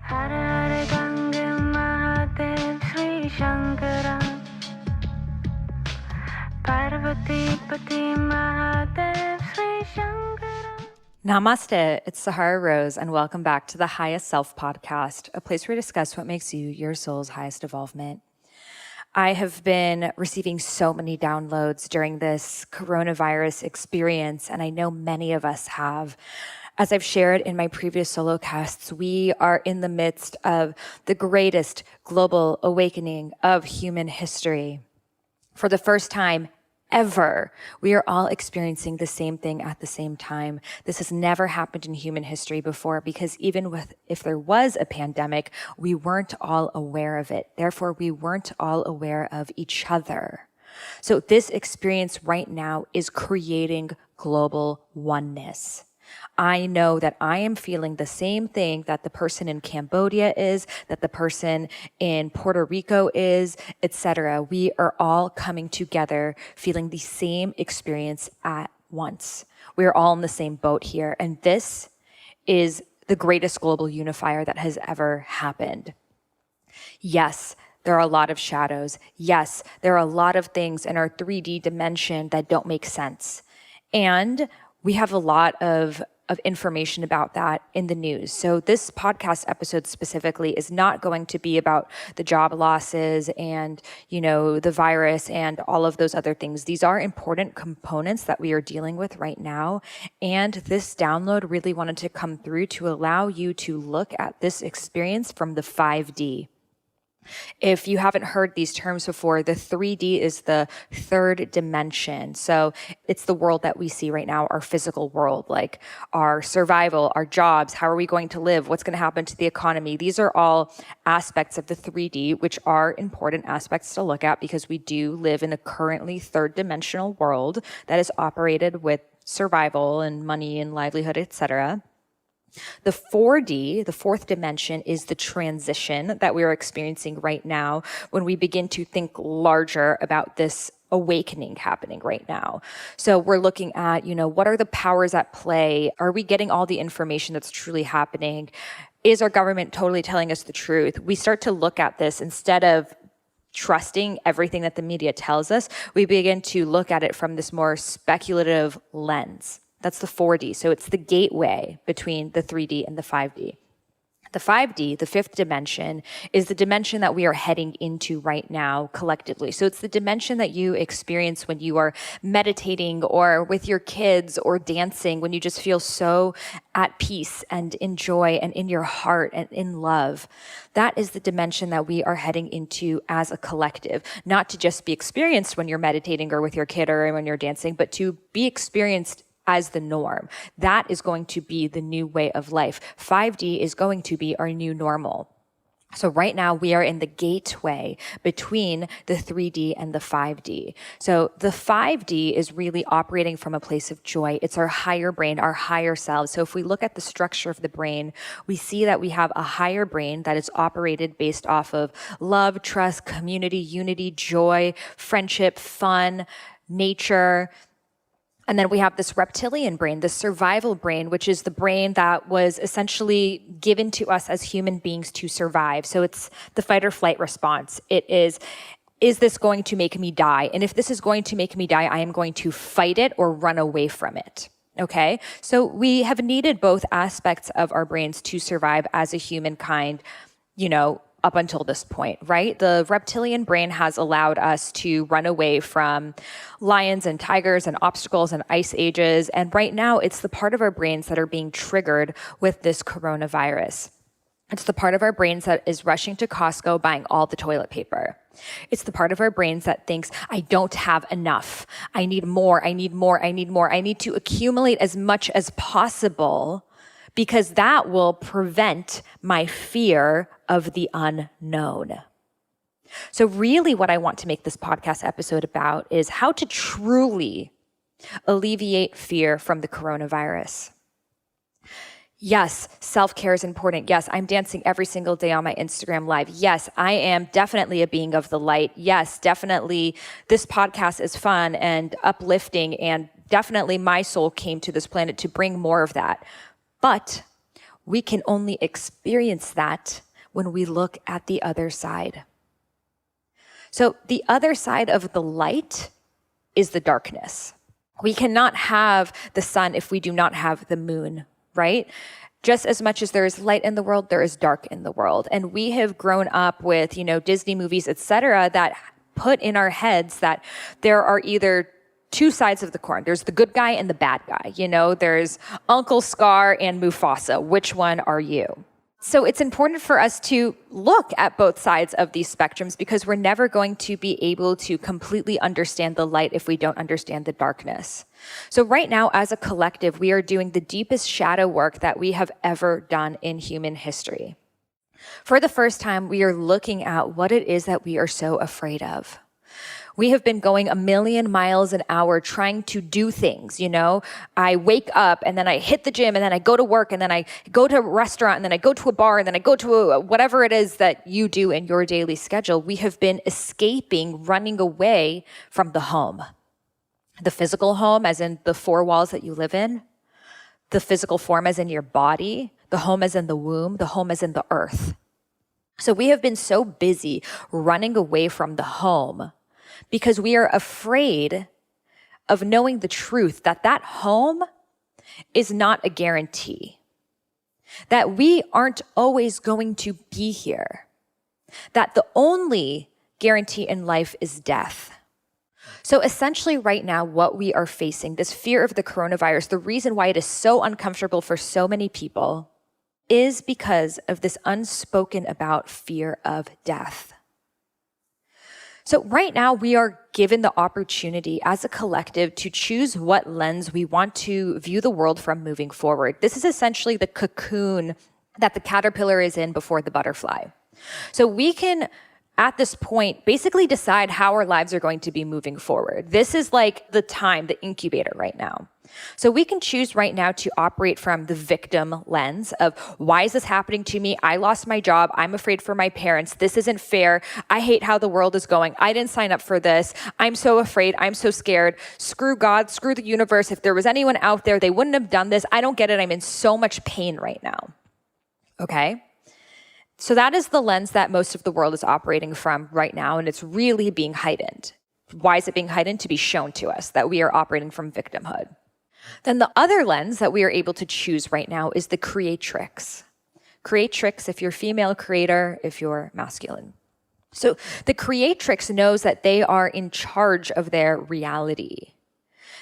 Hare Gange Mahadev Sri Shankara Parvati Pati Mahadev Sri Shankara. Namaste, it's Sahara Rose, and welcome back to the Highest Self podcast, a place where we discuss what makes you your soul's highest evolvement. I have been receiving so many downloads during this coronavirus experience, and I know many of us have. As I've shared in my previous solo casts, we are in the midst of the greatest global awakening of human history. For the first time ever, we are all experiencing the same thing at the same time. This has never happened in human history before because if there was a pandemic, we weren't all aware of it. Therefore, we weren't all aware of each other. So this experience right now is creating global oneness. I know that I am feeling the same thing that the person in Cambodia is, that the person in Puerto Rico is, etc. We are all coming together feeling the same experience at once. We are all in the same boat here. And this is the greatest global unifier that has ever happened. Yes, there are a lot of shadows. Yes, there are a lot of things in our 3D dimension that don't make sense. And we have a lot of information about that in the news. So this podcast episode specifically is not going to be about the job losses and, the virus and all of those other things. These are important components that we are dealing with right now. And this download really wanted to come through to allow you to look at this experience from the 5D. If you haven't heard these terms before, the 3D is the third dimension. So it's the world that we see right now, our physical world, like our survival, our jobs, how are we going to live, what's going to happen to the economy. These are all aspects of the 3D, which are important aspects to look at because we do live in a currently third dimensional world that is operated with survival and money and livelihood, etc. The 4D, the fourth dimension, is the transition that we are experiencing right now when we begin to think larger about this awakening happening right now. So we're looking at, what are the powers at play? Are we getting all the information that's truly happening? Is our government totally telling us the truth? We start to look at this instead of trusting everything that the media tells us. We begin to look at it from this more speculative lens. That's the 4D. So it's the gateway between the 3D and the 5D. The 5D, the fifth dimension, is the dimension that we are heading into right now collectively. So it's the dimension that you experience when you are meditating or with your kids or dancing, when you just feel so at peace and in joy and in your heart and in love. That is the dimension that we are heading into as a collective, not to just be experienced when you're meditating or with your kid or when you're dancing, but to be experienced as the norm. That is going to be the new way of life. 5D is going to be our new normal. So right now we are in the gateway between the 3D and the 5D. So the 5D is really operating from a place of joy. It's our higher brain, our higher selves. So if we look at the structure of the brain, we see that we have a higher brain that is operated based off of love, trust, community, unity, joy, friendship, fun, nature. And then we have this reptilian brain, this survival brain, which is the brain that was essentially given to us as human beings to survive. So it's the fight or flight response. It is this going to make me die? And if this is going to make me die, I am going to fight it or run away from it. Okay? So we have needed both aspects of our brains to survive as a humankind, up until this point, right? The reptilian brain has allowed us to run away from lions and tigers and obstacles and ice ages. And right now, it's the part of our brains that are being triggered with this coronavirus. It's the part of our brains that is rushing to Costco buying all the toilet paper. It's the part of our brains that thinks, I don't have enough. I need more. I need more. I need more. I need to accumulate as much as possible because that will prevent my fear of the unknown. So really what I want to make this podcast episode about is how to truly alleviate fear from the coronavirus. Yes, self-care is important. Yes, I'm dancing every single day on my Instagram live. Yes, I am definitely a being of the light. Yes, definitely this podcast is fun and uplifting, and definitely my soul came to this planet to bring more of that. But we can only experience that when we look at the other side. So the other side of the light is the darkness. We cannot have the sun if we do not have the moon, right? Just as much as there is light in the world, there is dark in the world. And we have grown up with, Disney movies, etc., that put in our heads that there are either two sides of the coin. There's the good guy and the bad guy. There's Uncle Scar and Mufasa. Which one are you? So it's important for us to look at both sides of these spectrums because we're never going to be able to completely understand the light if we don't understand the darkness. So right now, as a collective, we are doing the deepest shadow work that we have ever done in human history. For the first time, we are looking at what it is that we are so afraid of. We have been going 1,000,000 miles an hour trying to do things, I wake up and then I hit the gym and then I go to work and then I go to a restaurant and then I go to a bar and then I go to whatever it is that you do in your daily schedule. We have been escaping, running away from the home. The physical home, as in the four walls that you live in. The physical form, as in your body. The home, as in the womb. The home, as in the earth. So we have been so busy running away from the home because we are afraid of knowing the truth that that home is not a guarantee, that we aren't always going to be here, that the only guarantee in life is death. So essentially right now, what we are facing, this fear of the coronavirus, the reason why it is so uncomfortable for so many people is because of this unspoken about fear of death. So right now we are given the opportunity as a collective to choose what lens we want to view the world from moving forward. This is essentially the cocoon that the caterpillar is in before the butterfly. So we can, at this point, basically decide how our lives are going to be moving forward. This is like the time, the incubator right now. So we can choose right now to operate from the victim lens of, why is this happening to me? I lost my job. I'm afraid for my parents. This isn't fair. I hate how the world is going. I didn't sign up for this. I'm so afraid. I'm so scared. Screw God, screw the universe. If there was anyone out there, they wouldn't have done this. I don't get it. I'm in so much pain right now. Okay? So that is the lens that most of the world is operating from right now, and it's really being heightened. Why is it being heightened? To be shown to us that we are operating from victimhood. Then the other lens that we are able to choose right now is the creatrix. Creatrix if you're female, creator if you're masculine. So the creatrix knows that they are in charge of their reality,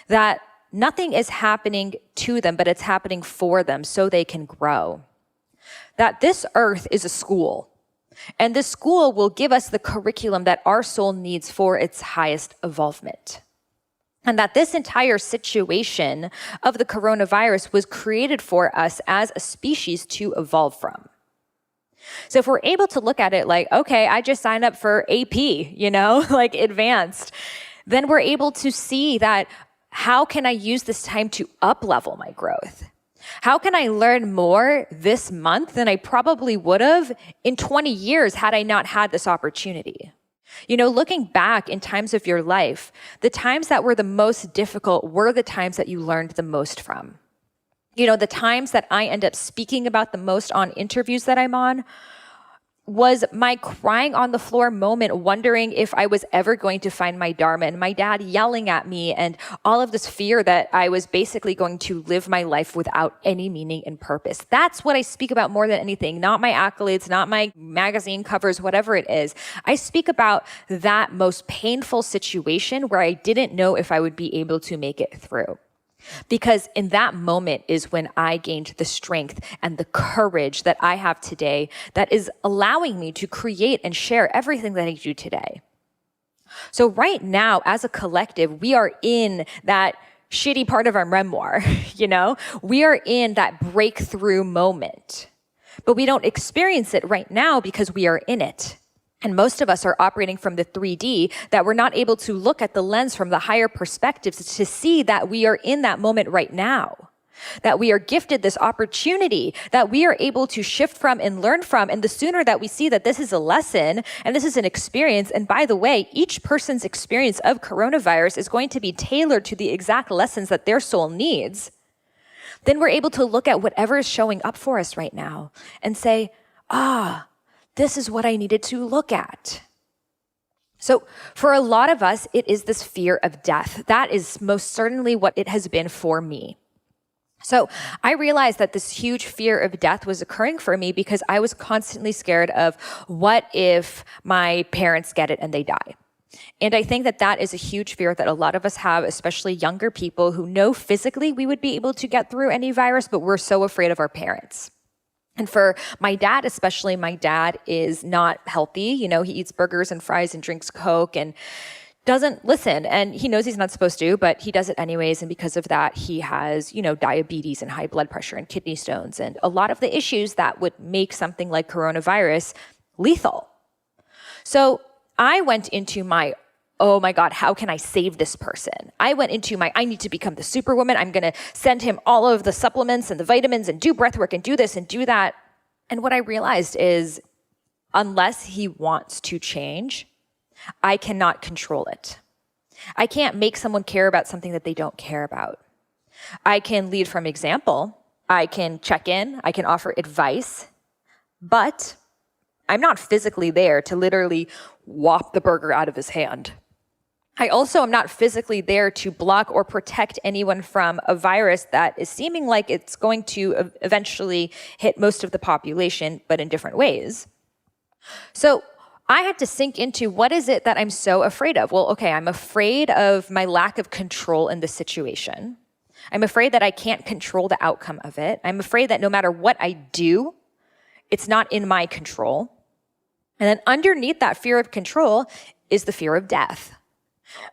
that nothing is happening to them, but it's happening for them so they can grow. That this earth is a school, and this school will give us the curriculum that our soul needs for its highest evolvement. And that this entire situation of the coronavirus was created for us as a species to evolve from. So if we're able to look at it like, okay, I just signed up for AP, like advanced, then we're able to see that how can I use this time to up-level my growth? How can I learn more this month than I probably would have in 20 years had I not had this opportunity? Looking back in times of your life, the times that were the most difficult were the times that you learned the most from. The times that I end up speaking about the most on interviews that I'm on was my crying on the floor moment, wondering if I was ever going to find my dharma, and my dad yelling at me, and all of this fear that I was basically going to live my life without any meaning and purpose. That's what I speak about more than anything, not my accolades, not my magazine covers, whatever it is. I speak about that most painful situation where I didn't know if I would be able to make it through. Because in that moment is when I gained the strength and the courage that I have today that is allowing me to create and share everything that I do today. So right now, as a collective, we are in that shitty part of our memoir, We are in that breakthrough moment. But we don't experience it right now because we are in it. And most of us are operating from the 3D, that we're not able to look at the lens from the higher perspectives to see that we are in that moment right now, that we are gifted this opportunity, that we are able to shift from and learn from. And the sooner that we see that this is a lesson and this is an experience, and by the way, each person's experience of coronavirus is going to be tailored to the exact lessons that their soul needs, then we're able to look at whatever is showing up for us right now and say, this is what I needed to look at. So for a lot of us, it is this fear of death. That is most certainly what it has been for me. So I realized that this huge fear of death was occurring for me because I was constantly scared of what if my parents get it and they die. And I think that that is a huge fear that a lot of us have, especially younger people who know physically we would be able to get through any virus, but we're so afraid of our parents. And for my dad, especially, my dad is not healthy. He eats burgers and fries and drinks Coke and doesn't listen. And he knows he's not supposed to, but he does it anyways. And because of that, he has, diabetes and high blood pressure and kidney stones and a lot of the issues that would make something like coronavirus lethal. So I went into my, oh my God, how can I save this person? I went into my, I need to become the superwoman. I'm going to send him all of the supplements and the vitamins and do breath work and do this and do that. And what I realized is, unless he wants to change, I cannot control it. I can't make someone care about something that they don't care about. I can lead from example. I can check in. I can offer advice. But I'm not physically there to literally whop the burger out of his hand. I also am not physically there to block or protect anyone from a virus that is seeming like it's going to eventually hit most of the population, but in different ways. So I had to sink into, what is it that I'm so afraid of? Well, okay, I'm afraid of my lack of control in the situation. I'm afraid that I can't control the outcome of it. I'm afraid that no matter what I do, it's not in my control. And then underneath that fear of control is the fear of death.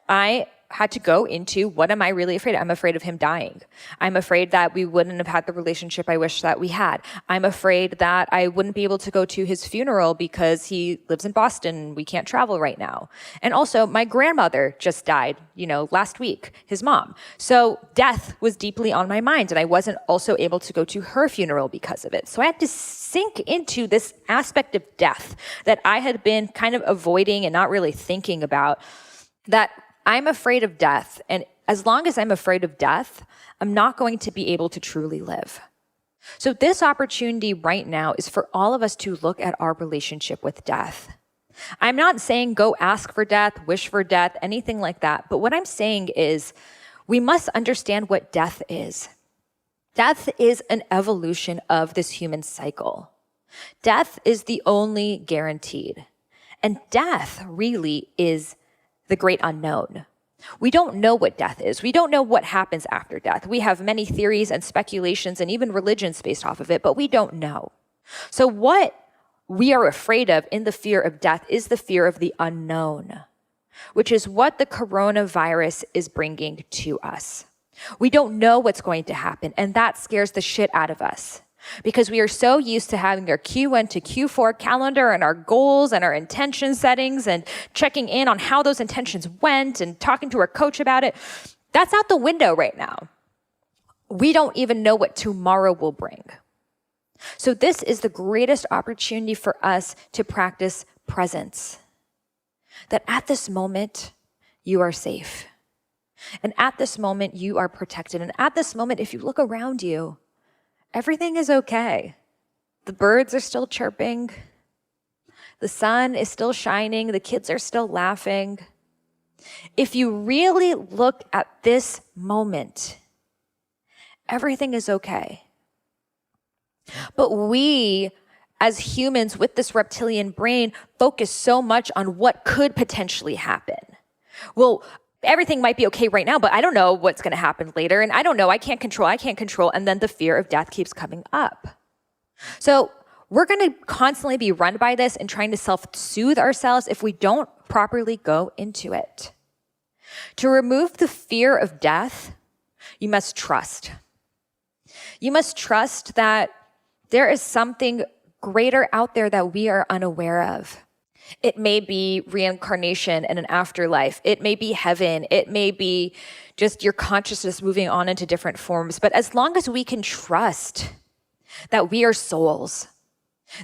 I had to go into, what am I really afraid of? I'm afraid of him dying. I'm afraid that we wouldn't have had the relationship I wish that we had. I'm afraid that I wouldn't be able to go to his funeral because he lives in Boston. We can't travel right now. And also, my grandmother just died, last week, his mom. So death was deeply on my mind, and I wasn't also able to go to her funeral because of it. So I had to sink into this aspect of death that I had been kind of avoiding and not really thinking about, that I'm afraid of death. And as long as I'm afraid of death, I'm not going to be able to truly live. So this opportunity right now is for all of us to look at our relationship with death. I'm not saying go ask for death, wish for death, anything like that. But what I'm saying is we must understand what death is. Death is an evolution of this human cycle. Death is the only guaranteed. And death really is the great unknown. We don't know what death is. We don't know what happens after death. We have many theories and speculations and even religions based off of it, but we don't know. So what we are afraid of in the fear of death is the fear of the unknown, which is what the coronavirus is bringing to us. We don't know what's going to happen, and that scares the shit out of us. Because we are so used to having our Q1 to Q4 calendar and our goals and our intention settings and checking in on how those intentions went and talking to our coach about it. That's out the window right now. We don't even know what tomorrow will bring. So this is the greatest opportunity for us to practice presence. That at this moment, you are safe. And at this moment, you are protected. And at this moment, if you look around you, everything is okay. The birds are still chirping. The sun is still shining. The kids are still laughing. If you really look at this moment, everything is okay. But we, as humans with this reptilian brain, focus so much on what could potentially happen. Well, everything might be okay right now, but I don't know what's going to happen later. And I don't know, I can't control. And then the fear of death keeps coming up. So we're going to constantly be run by this and trying to self-soothe ourselves if we don't properly go into it. To remove the fear of death, you must trust. You must trust that there is something greater out there that we are unaware of. It may be reincarnation and an afterlife. It may be heaven. It may be just your consciousness moving on into different forms. But as long as we can trust that we are souls,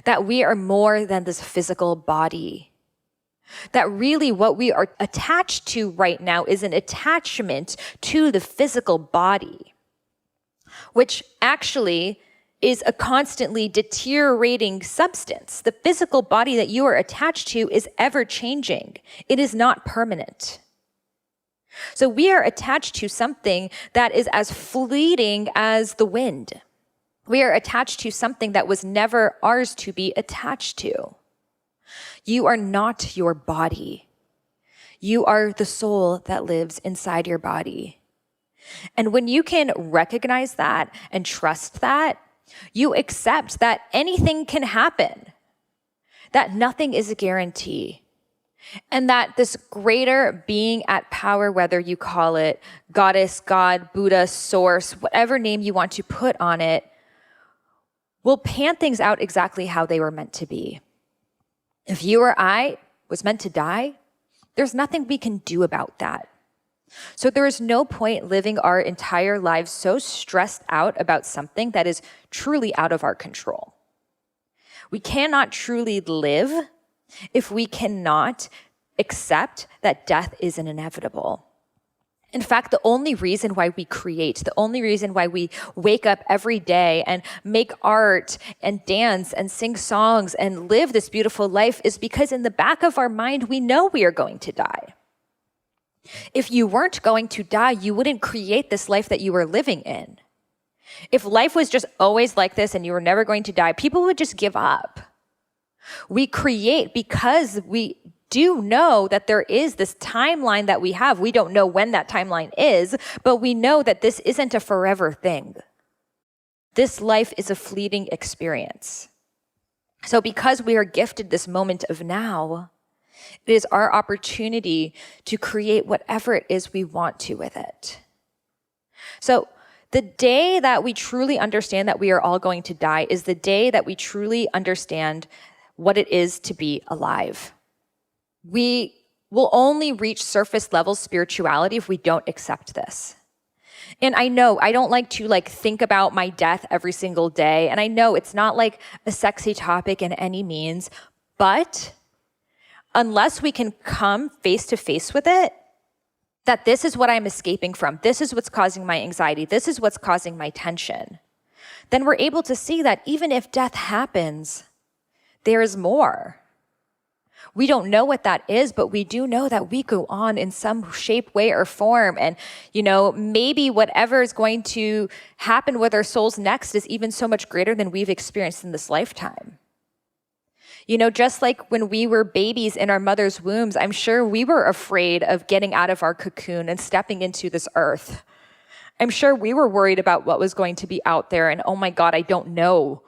that we are more than this physical body, that really what we are attached to right now is an attachment to the physical body. which actually is a constantly deteriorating substance. The physical body that you are attached to is ever changing. It is not permanent. So we are attached to something that is as fleeting as the wind. We are attached to something that was never ours to be attached to. You are not your body. You are the soul that lives inside your body. And when you can recognize that and trust that, you accept that anything can happen, that nothing is a guarantee, and that this greater being at power, whether you call it goddess, God, Buddha, source, whatever name you want to put on it, will pan things out exactly how they were meant to be. If you or I was meant to die, there's nothing we can do about that. So there is no point living our entire lives so stressed out about something that is truly out of our control. We cannot truly live if we cannot accept that death is inevitable. In fact, the only reason why we create, the only reason why we wake up every day and make art and dance and sing songs and live this beautiful life is because in the back of our mind, we know we are going to die. If you weren't going to die, you wouldn't create this life that you were living in. If life was just always like this and you were never going to die, people would just give up. We create because we do know that there is this timeline that we have. We don't know when that timeline is, but we know that this isn't a forever thing. This life is a fleeting experience. So because we are gifted this moment of now, it is our opportunity to create whatever it is we want to with it. So the day that we truly understand that we are all going to die is the day that we truly understand what it is to be alive. We will only reach surface level spirituality if we don't accept this. And I know I don't like to think about my death every single day. And I know it's not like a sexy topic in any means, but unless we can come face to face with it, that this is what I'm escaping from, this is what's causing my anxiety, this is what's causing my tension, then we're able to see that even if death happens, there is more. We don't know what that is, but we do know that we go on in some shape, way, or form. And, maybe whatever is going to happen with our souls next is even so much greater than we've experienced in this lifetime. Just like when we were babies in our mother's wombs, I'm sure we were afraid of getting out of our cocoon and stepping into this earth. I'm sure we were worried about what was going to be out there. And oh my God, I don't know.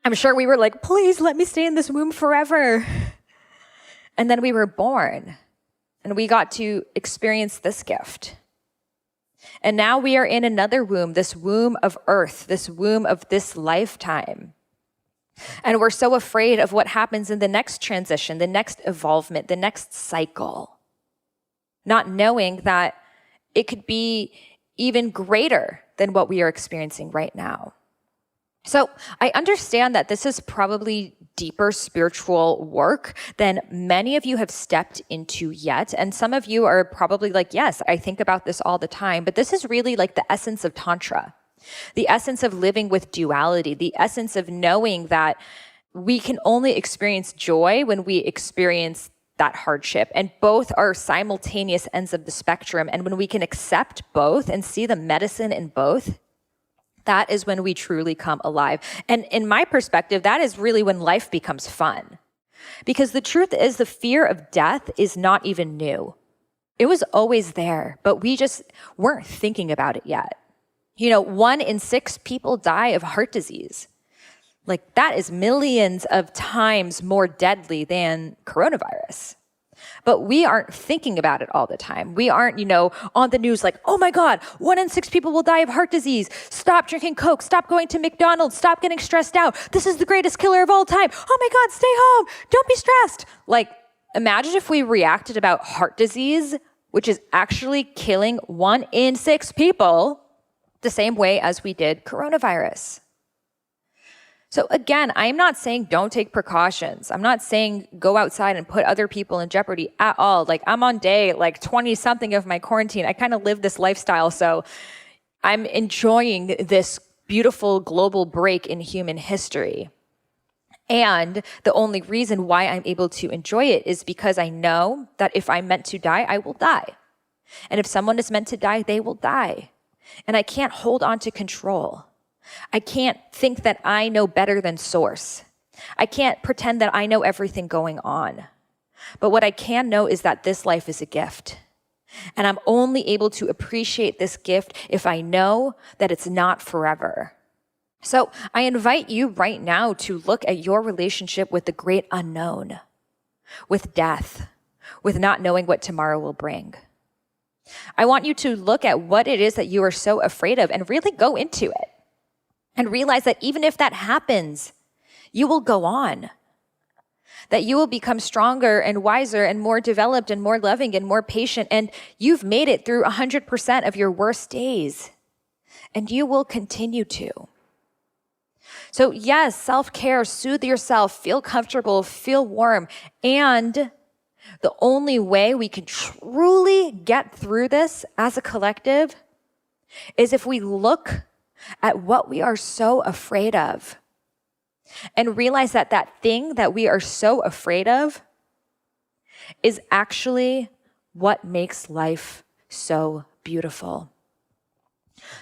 I'm sure we were like, please let me stay in this womb forever. And then we were born and we got to experience this gift. And now we are in another womb, this womb of earth, this womb of this lifetime. And we're so afraid of what happens in the next transition, the next evolvement, the next cycle, not knowing that it could be even greater than what we are experiencing right now. So I understand that this is probably deeper spiritual work than many of you have stepped into yet. And some of you are probably like, yes, I think about this all the time, but this is really like the essence of Tantra. The essence of living with duality, the essence of knowing that we can only experience joy when we experience that hardship. And both are simultaneous ends of the spectrum. And when we can accept both and see the medicine in both, that is when we truly come alive. And in my perspective, that is really when life becomes fun. Because the truth is, the fear of death is not even new. It was always there, but we just weren't thinking about it yet. 1 in 6 people die of heart disease. That is millions of times more deadly than coronavirus. But we aren't thinking about it all the time. We aren't, on the news like, oh my God, 1 in 6 people will die of heart disease. Stop drinking Coke. Stop going to McDonald's. Stop getting stressed out. This is the greatest killer of all time. Oh my God, stay home. Don't be stressed. Imagine if we reacted about heart disease, which is actually killing 1 in 6 people, the same way as we did coronavirus. So again, I'm not saying don't take precautions. I'm not saying go outside and put other people in jeopardy at all. I'm on day 20 something of my quarantine. I kind of live this lifestyle. So I'm enjoying this beautiful global break in human history. And the only reason why I'm able to enjoy it is because I know that if I'm meant to die, I will die. And if someone is meant to die, they will die. And I can't hold on to control. I can't think that I know better than source. I can't pretend that I know everything going on. But what I can know is that this life is a gift. And I'm only able to appreciate this gift if I know that it's not forever. So I invite you right now to look at your relationship with the great unknown, with death, with not knowing what tomorrow will bring. I want you to look at what it is that you are so afraid of and really go into it and realize that even if that happens, you will go on, that you will become stronger and wiser and more developed and more loving and more patient, and you've made it through 100% of your worst days, and you will continue to. So yes, self-care, soothe yourself, feel comfortable, feel warm. And the only way we can truly get through this as a collective is if we look at what we are so afraid of and realize that that thing that we are so afraid of is actually what makes life so beautiful.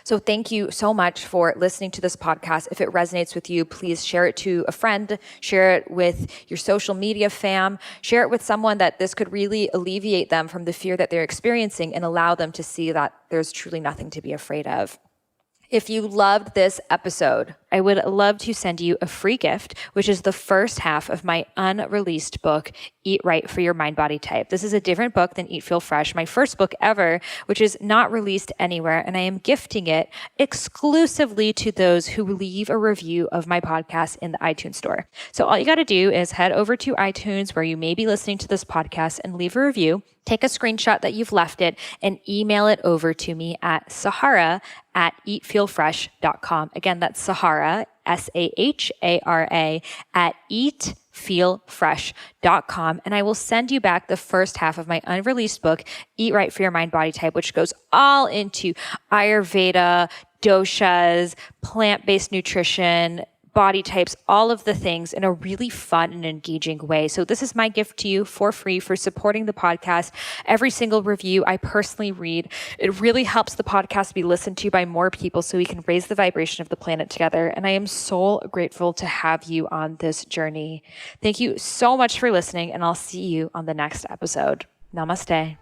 So thank you so much for listening to this podcast. If it resonates with you, please share it to a friend, share it with your social media fam, share it with someone that this could really alleviate them from the fear that they're experiencing and allow them to see that there's truly nothing to be afraid of. If you loved this episode, I would love to send you a free gift, which is the first half of my unreleased book, Eat Right for Your Mind Body Type. This is a different book than Eat Feel Fresh, my first book ever, which is not released anywhere, and I am gifting it exclusively to those who leave a review of my podcast in the iTunes store. So all you got to do is head over to iTunes where you may be listening to this podcast and leave a review. Take a screenshot that you've left it and email it over to me at Sahara@eatfeelfresh.com. Again, that's Sahara, Sahara, at eatfeelfresh.com. And I will send you back the first half of my unreleased book, Eat Right for Your Mind Body Type, which goes all into Ayurveda, doshas, plant-based nutrition, body types, all of the things in a really fun and engaging way. So this is my gift to you for free for supporting the podcast. Every single review I personally read. It really helps the podcast be listened to by more people so we can raise the vibration of the planet together. And I am so grateful to have you on this journey. Thank you so much for listening, and I'll see you on the next episode. Namaste.